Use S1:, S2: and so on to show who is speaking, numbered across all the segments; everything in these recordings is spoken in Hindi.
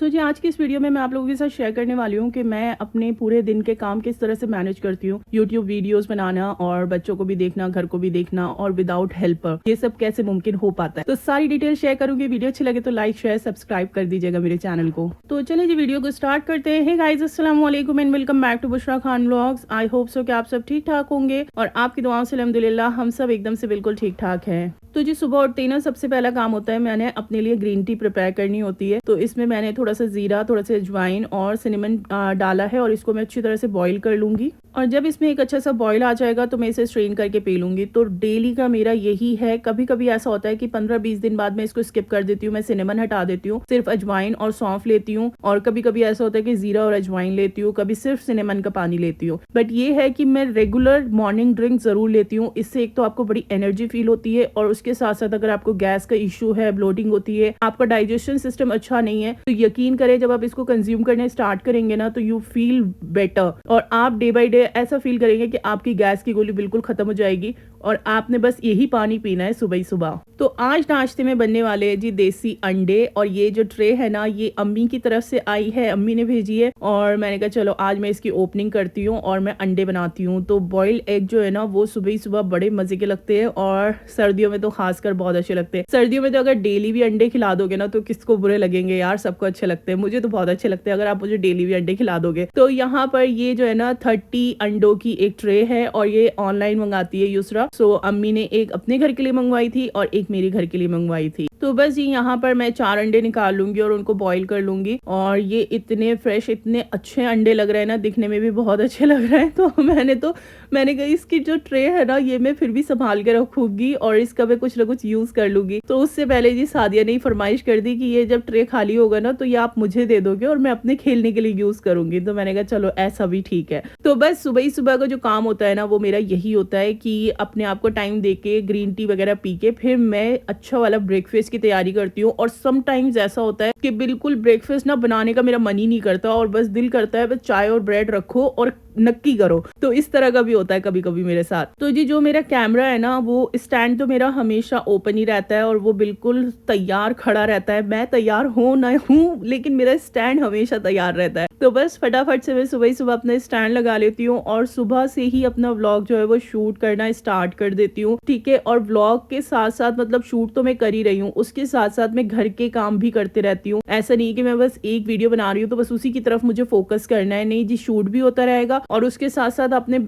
S1: जी आज की इस वीडियो में मैं आप लोगों के साथ शेयर करने वाली हूँ कि मैं अपने पूरे दिन के काम किस तरह से मैनेज करती हूँ। यूट्यूब वीडियोस बनाना और बच्चों को भी देखना, घर को भी देखना और विदाउट हेल्पर ये सब कैसे मुमकिन हो पाता है। तो सारी डिटेल शेयर करूंगी। वीडियो अच्छी लगे तो लाइक शेयर सब्सक्राइब कर दीजिएगा मेरे चैनल को। तो चलिए जी वीडियो को स्टार्ट करते हैं। हे गाइस, अस्सलाम वालेकुम and welcome back to Bushra Khan vlogs. I hope so कि आप सब ठीक ठाक होंगे और आपकी दुआओं से अल्हम्दुलिल्लाह हम सब एकदम से बिल्कुल ठीक ठाक है। तो जी सुबह उठते ही ना सबसे पहला काम होता है, मैंने अपने लिए ग्रीन टी प्रिपेयर करनी होती है। तो इसमें मैंने थोड़ा सा जीरा, थोड़ा सा अजवाइन और सिनेमन डाला है और इसको मैं अच्छी तरह से बॉईल कर लूंगी। और जब इसमें एक अच्छा सा बॉईल आ जाएगा तो मैं इसे स्ट्रेन करके पी लूंगी। तो डेली का मेरा यही है। कभी कभी ऐसा होता है कि 15-20 दिन बाद मैं इसको स्किप कर देती हूँ, मैं सिनेमन हटा देती हूँ, सिर्फ अजवाइन और सौंफ लेती हूँ। और कभी कभी ऐसा होता है कि जीरा और अजवाइन लेती हूँ, कभी सिर्फ सिनेमन का पानी लेती हूँ। बट ये है कि मैं रेगुलर मॉर्निंग ड्रिंक जरूर लेती हूँ। इससे एक तो आपको बड़ी एनर्जी फील होती है और उसके साथ साथ अगर आपको गैस का इशू है, ब्लोटिंग होती है, आपका डाइजेशन सिस्टम अच्छा नहीं है, तो यकीन करें जब आप इसको कंज्यूम करने स्टार्ट करेंगे ना तो यू फील बेटर और आप डे बाय डे ऐसा फील करेंगे कि आपकी गैस की गोली बिल्कुल खत्म हो जाएगी और आपने बस यही पानी पीना है सुबह ही सुबह। तो आज नाश्ते में बनने वाले जी देसी अंडे। और ये जो ट्रे है ना ये अम्मी की तरफ से आई है, अम्मी ने भेजी है और मैंने कहा चलो आज मैं इसकी ओपनिंग करती हूँ और मैं अंडे बनाती हूँ। तो बॉइल्ड एग जो है ना वो सुबह ही सुबह बड़े मजे के लगते हैं और सर्दियों में तो खासकर बहुत अच्छे लगते हैं। सर्दियों में तो अगर डेली भी अंडे खिला दोगे ना तो किसको बुरे लगेंगे यार, सबको अच्छे लगते हैं। मुझे तो बहुत अच्छे लगते हैं अगर आप मुझे डेली भी अंडे खिला दोगे। तो यहाँ पर ये जो है ना 30 अंडों की एक ट्रे है और ये ऑनलाइन मंगाती है यूसरा। सो अम्मी ने एक अपने घर के लिए मंगवाई थी और एक मेरे घर के लिए मंगवाई थी। तो बस ये यहाँ पर मैं 4 अंडे निकाल लूंगी और उनको बॉईल कर लूंगी। और ये इतने फ्रेश, इतने अच्छे अंडे लग रहे हैं ना, दिखने में भी बहुत अच्छे लग रहे हैं। तो मैंने कहा इसकी जो ट्रे है ना ये मैं फिर भी संभाल के रखूंगी और इसका मैं कुछ ना कुछ यूज कर लूंगी। तो उससे पहले जी सादिया ने फरमाइश कर दी कि ये जब ट्रे खाली होगा ना तो ये आप मुझे दे दोगे और मैं अपने खेलने के लिए यूज करूंगी। तो मैंने कहा चलो ऐसा भी ठीक है। तो बस सुबह ही सुबह का जो काम होता है ना वो मेरा यही होता है कि अपने आप को टाइम दे के ग्रीन टी वगैरह पी के फिर मैं अच्छा वाला ब्रेकफास्ट की तैयारी करती हूँ। और समटाइम्स ऐसा होता है कि बिल्कुल ब्रेकफास्ट ना बनाने का मेरा मन ही नहीं करता और बस दिल करता है बस चाय और ब्रेड रखो और नक्की करो। तो इस तरह का भी होता है कभी कभी मेरे साथ। तो जी जो मेरा कैमरा है ना वो स्टैंड तो मेरा हमेशा ओपन ही रहता है और वो बिल्कुल तैयार खड़ा रहता है। मैं तैयार हूँ ना हूँ लेकिन मेरा स्टैंड हमेशा तैयार रहता है। तो बस फटाफट से मैं सुबह ही सुबह अपना स्टैंड लगा लेती हूँ और सुबह से ही अपना व्लॉग जो है वो शूट करना स्टार्ट कर देती हूँ। ठीक है। और व्लॉग के साथ साथ मतलब शूट तो मैं कर ही रही हूँ, उसके साथ साथ मैं घर के काम भी करते रहती हूँ। ऐसा नहीं कि मैं बस एक वीडियो बना रही हूँ तो बस उसी की तरफ मुझे फोकस करना है, नहीं जी, शूट भी होता रहेगा और उसके साथ साथ अपने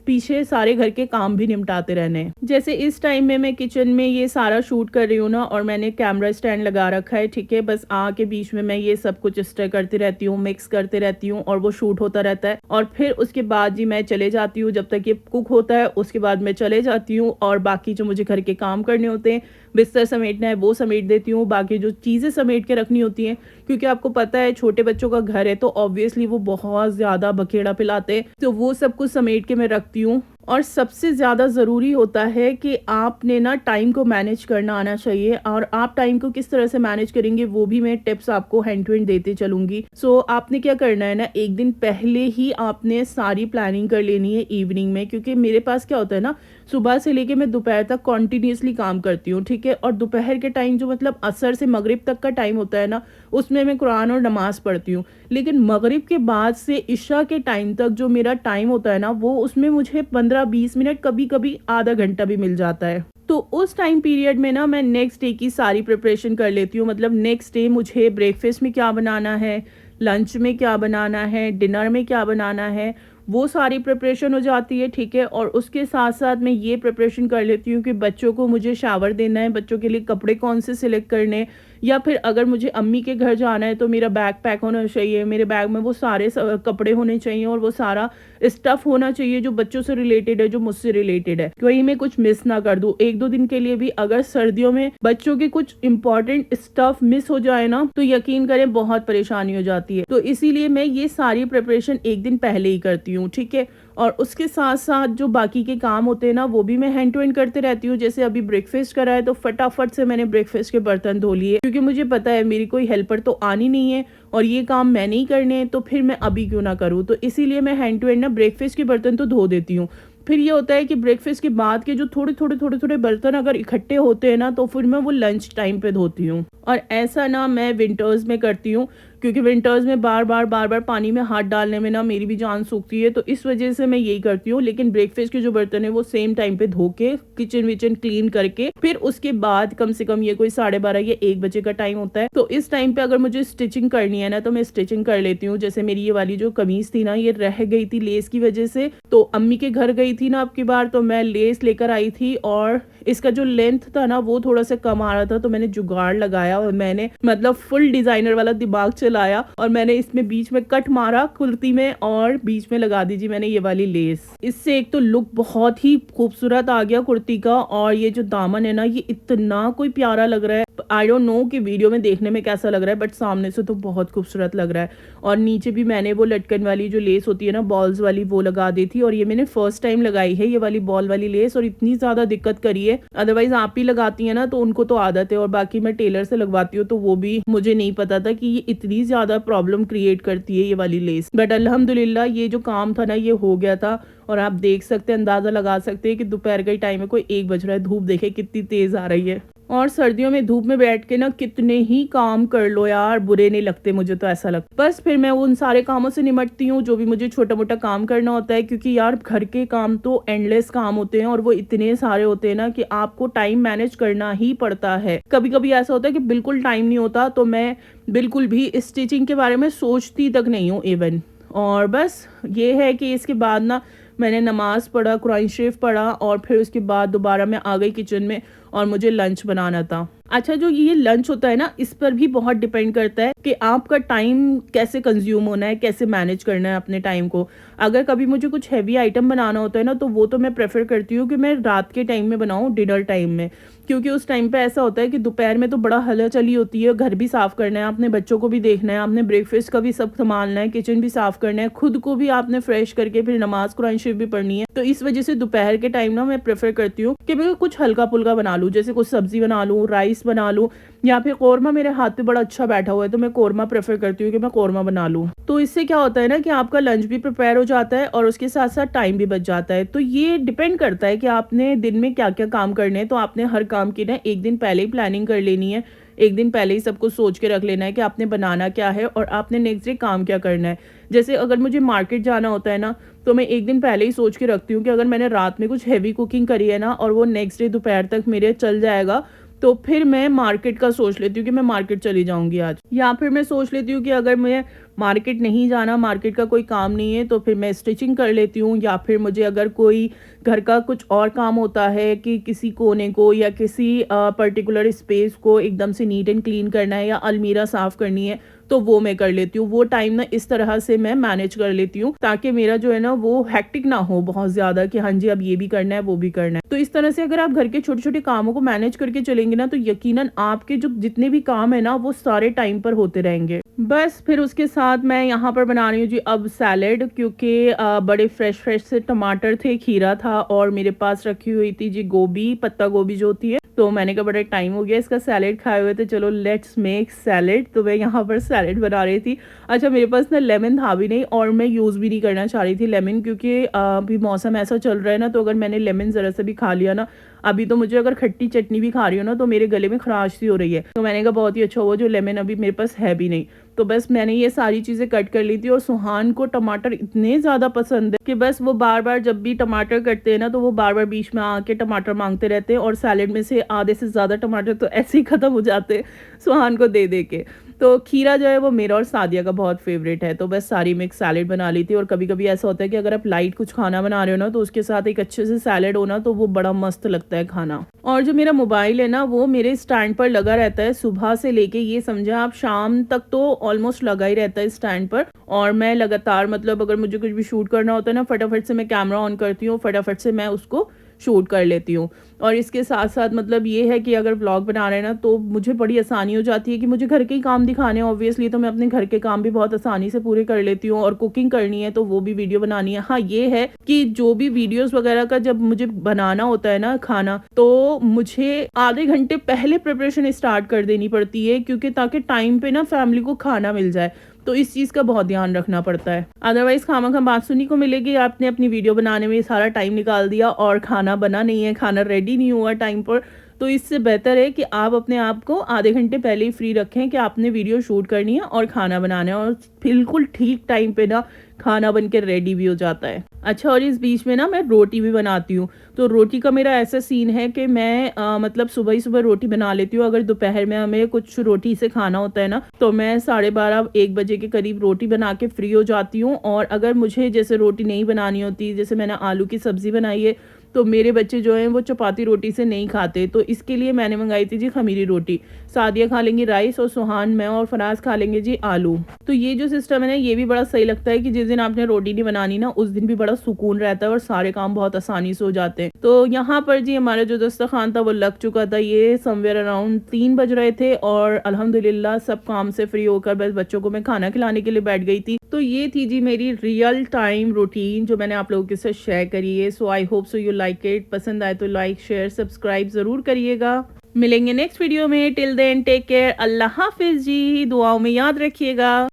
S1: पीछे सारे घर के काम भी निपटाते रहने। जैसे इस टाइम में मैं किचन में ये सारा शूट कर रही हूँ ना और मैंने कैमरा स्टैंड लगा रखा है। ठीक है। बस के बीच में मैं ये सब कुछ स्टर करती रहती हूँ, मिक्स करते रहती हूँ और वो शूट होता रहता है। और फिर उसके बाद जी मैं चले जाती हूँ, जब तक ये कुक होता है उसके बाद मैं चले जाती हूँ और बाकी जो मुझे घर के काम करने होते हैं, बिस्तर समेटना है वो समेट देती हूँ, बाकी जो चीज़ें समेट के रखनी होती हैं क्योंकि आपको पता है छोटे बच्चों का घर है तो ऑब्वियसली वो बहुत ज़्यादा बखेड़ा पिलाते हैं। तो वो सब कुछ समेट के मैं रखती हूँ। और सबसे ज़्यादा ज़रूरी होता है कि आपने ना टाइम को मैनेज करना आना चाहिए और आप टाइम को किस तरह से मैनेज करेंगे वो भी मैं टिप्स आपको हैंड टू हैंड देते चलूंगी। सो आपने क्या करना है ना, एक दिन पहले ही आपने सारी प्लानिंग कर लेनी है इवनिंग में। क्योंकि मेरे पास क्या होता है ना, सुबह से लेके मैं दोपहर तक कॉन्टिन्यूसली काम करती हूँ। ठीक है। और दोपहर के टाइम जो मतलब असर से मगरिब तक का टाइम होता है ना उसमें मैं कुरान और नमाज पढ़ती हूँ। लेकिन मगरिब के बाद से इशा के टाइम तक जो मेरा टाइम होता है ना वो उसमें मुझे 15-20 मिनट, कभी कभी आधा घंटा भी मिल जाता है। तो उस टाइम पीरियड में ना मैं नेक्स्ट डे की सारी प्रिपरेशन कर लेती हूँ। मतलब नेक्स्ट डे मुझे ब्रेकफास्ट में क्या बनाना है, लंच में क्या बनाना है, डिनर में क्या बनाना है, वो सारी प्रिपरेशन हो जाती है। ठीक है। और उसके साथ साथ मैं ये प्रिपरेशन कर लेती हूँ कि बच्चों को मुझे शावर देना है, बच्चों के लिए कपड़े कौन से सिलेक्ट करने, या फिर अगर मुझे अम्मी के घर जाना है तो मेरा बैग पैक होना चाहिए, मेरे बैग में वो सारे कपड़े होने चाहिए और वो सारा स्टफ होना चाहिए जो बच्चों से रिलेटेड है, जो मुझसे रिलेटेड है, वही मैं कुछ मिस ना कर दूं। 1-2 दिन के लिए भी अगर सर्दियों में बच्चों के कुछ इंपॉर्टेंट स्टफ मिस हो जाए ना तो यकीन करें बहुत परेशानी हो जाती है। तो इसीलिए मैं ये सारी प्रिपरेशन एक दिन पहले ही करती हूँ। ठीक है। और उसके साथ साथ जो बाकी के काम होते हैं ना वो भी मैं हैंड टू हैंड करते रहती हूँ। जैसे अभी ब्रेकफास्ट करा है तो फटाफट से मैंने ब्रेकफास्ट के बर्तन धो लिए क्योंकि मुझे पता है मेरी कोई हेल्पर तो आनी नहीं है और ये काम मैंने ही करने हैं तो फिर मैं अभी क्यों ना करूँ। तो इसीलिए मैं हैंड टू हैंड ना ब्रेकफास्ट के बर्तन तो धो देती हूँ। फिर ये होता है कि ब्रेकफास्ट के बाद के जो थोड़े बर्तन अगर इकट्ठे होते हैं ना, तो फिर मैं वो लंच टाइम पे धोती हूँ। और ऐसा ना मैं विंटर्स में करती हूँ, क्योंकि विंटर्स में बार बार पानी में हाथ डालने में ना मेरी भी जान सूखती है, तो इस वजह से मैं यही करती हूँ। लेकिन ब्रेकफास्ट के जो बर्तन है वो सेम टाइम पे धो के किचन विचन क्लीन करके फिर उसके बाद कम से कम ये कोई 12:30 या 1 बजे का टाइम होता है, तो इस टाइम पे अगर मुझे स्टिचिंग करनी है ना, तो मैं स्टिचिंग कर लेती हूँ। जैसे मेरी ये वाली जो कमीज थी ना, ये रह गई थी लेस की वजह से, तो अम्मी के घर गई थी ना अब की बार, तो मैं लेस लेकर आई थी और इसका जो लेंथ था ना वो थोड़ा सा कम आ रहा था, तो मैंने जुगाड़ लगाया और मैंने मतलब फुल डिजाइनर वाला दिमाग चलाया और मैंने इसमें बीच में कट मारा कुर्ती में और बीच में लगा दीजिए मैंने ये वाली लेस। इससे एक तो लुक बहुत ही खूबसूरत आ गया कुर्ती का, और ये जो दामन है ना ये इतना कोई प्यारा लग रहा है। आई डोंट नो कि वीडियो में देखने में कैसा लग रहा है, बट सामने से तो बहुत खूबसूरत लग रहा है। और नीचे भी मैंने वो लटकन वाली जो लेस होती है ना बॉल्स वाली, वो लगा दी थी, और ये मैंने फर्स्ट टाइम लगाई है ये वाली बॉल वाली लेस, और इतनी ज्यादा दिक्कत करी है। अदरवाइज आप ही लगाती है ना तो उनको तो आदत है, और बाकी मैं टेलर से लगवाती हूँ, तो वो भी मुझे नहीं पता था कि ये इतनी ज्यादा प्रॉब्लम क्रिएट करती है ये वाली लेस। बट अल्हम्दुलिल्लाह ये जो काम था ना ये हो गया था। और आप देख सकते हैं, अंदाजा लगा सकते हैं कि दोपहर का ही टाइम है, कोई 1 बज रहा है, धूप देखे कितनी तेज आ रही है। और सर्दियों में धूप में बैठ के ना कितने ही काम कर लो यार, बुरे नहीं लगते, मुझे तो ऐसा लगता। बस फिर मैं उन सारे कामों से निपटती हूँ जो भी मुझे छोटा मोटा काम करना होता है, क्योंकि यार घर के काम तो एंडलेस काम होते हैं और वो इतने सारे होते हैं ना कि आपको टाइम मैनेज करना ही पड़ता है। कभी कभी ऐसा होता है कि बिल्कुल टाइम नहीं होता, तो मैं बिल्कुल भी स्टिचिंग के बारे में सोचती तक नहीं हूँ इवन। और बस ये है कि इसके बाद ना मैंने नमाज पढ़ा, कुरान शरीफ पढ़ा, और फिर उसके बाद दोबारा मैं आ गई किचन में और मुझे लंच बनाना था। अच्छा, जो ये लंच होता है ना, इस पर भी बहुत डिपेंड करता है कि आपका टाइम कैसे कंज्यूम होना है, कैसे मैनेज करना है अपने टाइम को। अगर कभी मुझे कुछ हैवी आइटम बनाना होता है ना, तो वो तो मैं प्रेफर करती हूँ कि मैं रात के टाइम में बनाऊँ, डिनर टाइम में, क्योंकि उस टाइम पे ऐसा होता है कि दोपहर में तो बड़ा हलचली होती है, घर भी साफ करना है, आपने बच्चों को भी देखना है, आपने ब्रेकफास्ट का भी सब संभालना है, किचन भी साफ करना है, खुद को भी आपने फ्रेश करके फिर नमाज कुरान शरीफ भी पढ़नी है। तो इस वजह से दोपहर के टाइम ना मैं प्रेफर करती हूँ कि मैं कुछ हल्का पुल्का बना लूँ, जैसे कुछ सब्जी बना लूँ, राइस बना लूँ, या फिर कौरमा मेरे हाथ पे बड़ा अच्छा बैठा हुआ है, तो मैं कौरमा प्रेफर करती हूँ कि मैं कौरमा बना लूँ। तो इससे क्या होता है ना कि आपका लंच भी प्रिपेयर हो जाता है और उसके साथ साथ टाइम भी बच जाता है। तो ये डिपेंड करता है कि आपने दिन में क्या क्या काम करने हैं। तो आपने हर काम की ना एक दिन पहले ही प्लानिंग कर लेनी है, एक दिन पहले ही सब कुछ सोच के रख लेना है कि आपने बनाना क्या है और आपने नेक्स्ट डे काम क्या करना है। जैसे अगर मुझे मार्केट जाना होता है ना, तो मैं एक दिन पहले ही सोच के रखती हूँ कि अगर मैंने रात में कुछ हैवी कुकिंग करी है ना और वो नेक्स्ट डे दोपहर तक मेरे चल जाएगा, तो फिर मैं मार्केट का सोच लेती हूँ कि मैं मार्केट चली जाऊंगी आज। या फिर मैं सोच लेती हूँ कि अगर मैं मार्केट नहीं जाना, मार्केट का कोई काम नहीं है, तो फिर मैं स्टिचिंग कर लेती हूँ। या फिर मुझे अगर कोई घर का कुछ और काम होता है कि किसी कोने को या किसी पर्टिकुलर स्पेस को एकदम से नीट एंड क्लीन करना है या अलमीरा साफ करनी है, तो वो मैं कर लेती हूँ। वो टाइम ना इस तरह से मैं मैनेज कर लेती हूँ ताकि मेरा जो है ना वो हेक्टिक ना हो बहुत ज्यादा कि हाँ जी अब ये भी करना है वो भी करना है। तो इस तरह से अगर आप घर के छोटे छोटे कामों को मैनेज करके चलेंगे ना, तो यकीनन आपके जो जितने भी काम है ना वो सारे टाइम पर होते रहेंगे। बस फिर उसके साथ मैं यहाँ पर बना रही हूँ जी अब सैलेड, क्योंकि बड़े फ्रेश से टमाटर थे, खीरा था, और मेरे पास रखी हुई थी जी गोभी, पत्ता गोभी जो होती है। तो मैंने कहा बड़ा टाइम हो गया इसका सैलेड खाए हुए, तो चलो लेट्स मेक सैलेड। तो मैं यहाँ पर सैलेड बना रही थी। अच्छा, मेरे पास ना लेमन था भी नहीं और मैं यूज़ भी नहीं करना चाह रही थी लेमन, क्योंकि अभी मौसम ऐसा चल रहा है ना, तो अगर मैंने लेमन ज़रा सा भी खा लिया ना, अभी तो मुझे अगर खट्टी चटनी भी खा रही हो ना तो मेरे गले में खराश सी हो रही है। तो मैंने कहा बहुत ही अच्छा हुआ जो लेमन अभी मेरे पास है भी नहीं। तो बस मैंने ये सारी चीज़ें कट कर ली थी, और सुहान को टमाटर इतने ज़्यादा पसंद है कि बस वो बार बार जब भी टमाटर कटते हैं ना, तो वो बार बार बीच में आके टमाटर मांगते रहते हैं, और सैलेड में से आधे से ज़्यादा टमाटर तो ऐसे ही ख़त्म हो जाते हैं सुहान को दे दे के। तो खीरा जो है वो मेरा और सादिया का बहुत फेवरेट है। तो बस सारी मिक्स सैलेड बना ली थी। और कभी कभी ऐसा होता है कि अगर आप लाइट कुछ खाना बना रहे हो ना, तो उसके साथ एक अच्छे से सैलेड हो ना, तो वो बड़ा मस्त लगता है खाना। और जो मेरा मोबाइल है ना वो मेरे स्टैंड पर लगा रहता है सुबह से लेके, ये समझे आप शाम तक तो ऑलमोस्ट लगा ही रहता है स्टैंड पर। और मैं लगातार मतलब अगर मुझे कुछ भी शूट करना होता है ना, फटाफट से मैं कैमरा ऑन करती हूँ, फटाफट से मैं उसको शूट कर लेती हूँ। और इसके साथ साथ मतलब ये है कि अगर व्लॉग बना रहे हैं ना, तो मुझे बड़ी आसानी हो जाती है कि मुझे घर के ही काम दिखाने हैं ऑब्वियसली, तो मैं अपने घर के काम भी बहुत आसानी से पूरे कर लेती हूँ। और कुकिंग करनी है तो वो भी वीडियो बनानी है। हाँ, ये है कि जो भी वीडियोस वगैरह का जब मुझे बनाना होता है ना खाना, तो मुझे आधे घंटे पहले प्रिपरेशन स्टार्ट कर देनी पड़ती है, क्योंकि ताकि टाइम पे ना फैमिली को खाना मिल जाए। तो इस चीज़ का बहुत ध्यान रखना पड़ता है। अदरवाइज़ खामखा बात सुनने को मिलेगी, आपने अपनी वीडियो बनाने में सारा टाइम निकाल दिया और खाना बना नहीं है, खाना रेडी नहीं हुआ टाइम पर। तो इससे बेहतर है कि आप अपने आप को आधे घंटे पहले ही फ्री रखें कि आपने वीडियो शूट करनी है और खाना बनाना है, और बिल्कुल ठीक टाइम पे ना खाना बन के रेडी भी हो जाता है। अच्छा, और इस बीच में ना मैं रोटी भी बनाती हूँ। तो रोटी का मेरा ऐसा सीन है कि मैं मतलब सुबह ही सुबह रोटी बना लेती हूँ। अगर दोपहर में हमें कुछ रोटी से खाना होता है ना, तो मैं 12:30-1 बजे के करीब रोटी बना के फ्री हो जाती हूँ। और अगर मुझे जैसे रोटी नहीं बनानी होती, जैसे मैंने आलू की सब्ज़ी बनाई है, तो मेरे बच्चे जो हैं वो चपाती रोटी से नहीं खाते, तो इसके लिए मैंने मंगाई थी जी खमीरी रोटी। सादिया खा लेंगी राइस और सुहान, मैं और फराज खा लेंगे जी आलू। तो ये जो सिस्टम है ना, ये भी बड़ा सही लगता है कि जिस दिन आपने रोटी नहीं बनानी ना, उस दिन भी बड़ा सुकून रहता है और सारे काम बहुत आसानी से हो जाते हैं। तो यहाँ पर जी हमारा जो दस्तरखान था वो लग चुका था। ये समवेयर अराउंड 3 बज रहे थे और अल्हम्दुलिल्लाह सब काम से फ्री होकर बस बच्चों को मैं खाना खिलाने के लिए बैठ गई थी। तो ये थी जी मेरी रियल टाइम रूटीन जो मैंने आप लोगों के साथ शेयर करी है। So I hope so you like it. पसंद आए तो लाइक शेयर सब्सक्राइब ज़रूर करिएगा। मिलेंगे नेक्स्ट वीडियो में। Till then take care. अल्लाह हाफिज़ जी। दुआओं में याद रखिएगा।